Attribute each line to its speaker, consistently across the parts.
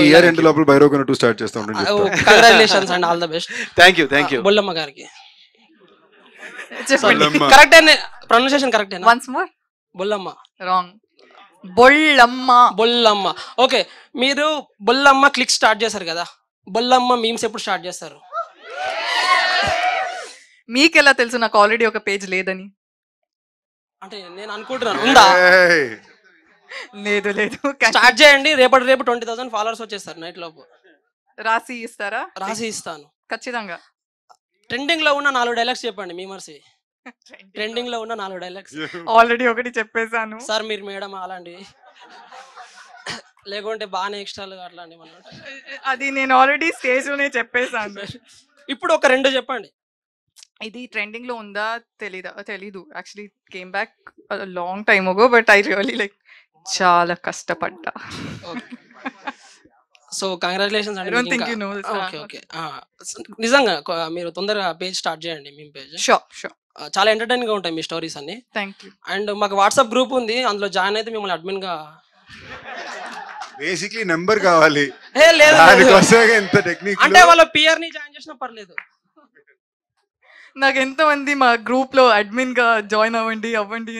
Speaker 1: Year end లోపల Bhairavakonda 2 start చేస్తా ఉంటాను.
Speaker 2: Congratulations and all the best.
Speaker 1: Thank you
Speaker 2: Bollamma గారికి. కరెక్ట్ అండి, ప్రొనౌన్సియేషన్ కరెక్ట్ అండి.
Speaker 3: Once more.
Speaker 2: Bollamma.
Speaker 3: Wrong. Bollamma.
Speaker 2: Okay, మీరు బొల్లమ్మ క్లిక్ స్టార్ట్ చేశారు కదా, బొల్లమ్మ మీమ్స్ ఎప్పుడు స్టార్ట్ చేస్తారు?
Speaker 3: మీకెలా తెలుసు నాకు ఆల్రెడీ ఒక పేజ్ లేదని?
Speaker 2: అంటే నేను అనుకుంటున్నాను ఉందా.
Speaker 3: లేదు లేదు,
Speaker 2: స్టార్ట్ చేయండి, రేపు 20,000 ఫాలోవర్స్ వచ్చేస్తారు నైట్ లోపు.
Speaker 3: రాసి ఇస్తారా?
Speaker 2: రాసి ఇస్తాను
Speaker 3: ఖచ్చితంగా.
Speaker 2: ట్రెండింగ్ లో ఉన్న 4 డైలాగ్స్ చెప్పండి మీమర్సి. ట్రెండింగ్ లో ఉన్న 4 డైలాగ్స్.
Speaker 3: ఆల్రెడీ ఒకటి చెప్పేశాను
Speaker 2: సార్ మీరు మేడం అలాంటివి లేకుంటే బాగానే ఎక్స్ట్రాలు అట్లాంటి మనం.
Speaker 3: అది నేను ఆల్రెడీ స్టేజ్ లోనే చెప్పేశాను.
Speaker 2: ఇప్పుడు ఒక 2 చెప్పండి.
Speaker 3: ఇది ట్రెండింగ్ లో ఉందా తెలీదు. Actually came back long time అగో, బట్ ఐ రియల్లీ లైక్ చాలా కష్టపడ్డా.
Speaker 2: సో కంగ్రాచులేషన్స్ అండి. ఓకే నిజంగా మీరు తొందరగా పేజ్ స్టార్ట్ చేయండి, మీ పేజ్.
Speaker 3: షూర్.
Speaker 2: చాలా ఎంటర్టైనింగ్ గా ఉంటాయి మీ స్టోరీస్ అన్ని.
Speaker 3: Thank you.
Speaker 2: అండ్ మాకు వాట్సాప్ గ్రూప్ ఉంది, అందులో జాయిన్ అయితే మిమ్మల్ని అడ్మిన్ గా.
Speaker 1: బేసిక్లీ నెంబర్ కావాలి.
Speaker 2: లేదు అంటే వాళ్ళ పిఆర్ ని జాయిన్ చేసినా పర్లేదు.
Speaker 3: నాకు ఎంతమంది మా గ్రూప్ లో అడ్మిన్ గా జాయిన్ అవ్వండి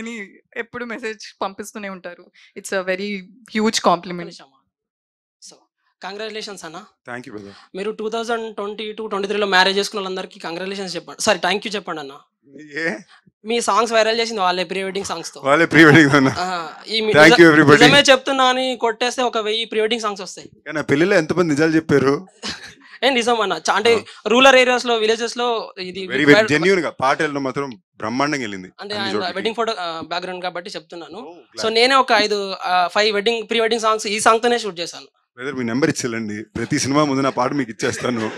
Speaker 3: అని ఎప్పుడు మెసేజ్ పంపిస్తూనే ఉంటారు. It's a very huge compliment.
Speaker 2: So congratulations అన్న.
Speaker 1: Thank you brother.
Speaker 2: మీరు 2022-23 లో మ్యారేజ్ చేసుకున్న వాళ్ళందరికీ కంగ్రాచులేషన్స్ చెప్పండి. సారీ, థ్యాంక్ యూ చెప్పండి అన్న. మీ సాంగ్స్ వైరల్ చేసింది వాళ్ళే, ప్రీ వెడ్డింగ్ సాంగ్స్ తో. నిజమే చెప్తున్నా అని కొట్టేస్తే ఒక 1000 ప్రీ వెడ్డింగ్ సాంగ్స్ వస్తాయి.
Speaker 1: పెళ్లిలో ఎంతమంది నిజాలు చెప్పారు?
Speaker 2: నిజం అన్న. అంటే రూరల్ ఏరియాస్ లో, విలేజెస్ లో ఇది
Speaker 1: జెన్యూన్ గా పాట వెళ్ళడం మాత్రం బ్రహ్మాండంగా వెళ్ళింది.
Speaker 2: అంటే వెడ్డింగ్ ఫోటో బ్యాక్గ్రౌండ్ కాబట్టి చెప్తున్నాను. సో నేనే ఒక 5 ప్రీ వెడ్డింగ్ సాంగ్స్ ఈ సాంగ్ తోనే షూట్ చేశాను.
Speaker 1: మీ నెంబర్ ఇచ్చేయండి, ప్రతి సినిమా ముందు నా పాట మీకు ఇచ్చేస్తాను,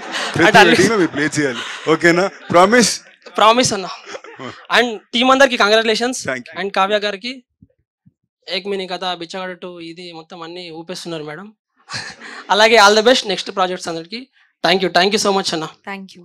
Speaker 1: ప్లే చేయాలి. ఓకేనా?
Speaker 2: ప్రామిస్ అన్న. అండ్ టీమ్ అందరికి కంగ్రాచులేషన్స్. అండ్ కావ్య గారికి ఏక్ మినీ కథ, బిచ్చగాడు 2 ఇది మొత్తం అన్ని ఊపేస్తున్నారు మేడం. అలాగే all the best next projects అందరికి. థ్యాంక్ యూ సో మచ్ అన్న.
Speaker 3: Thank you.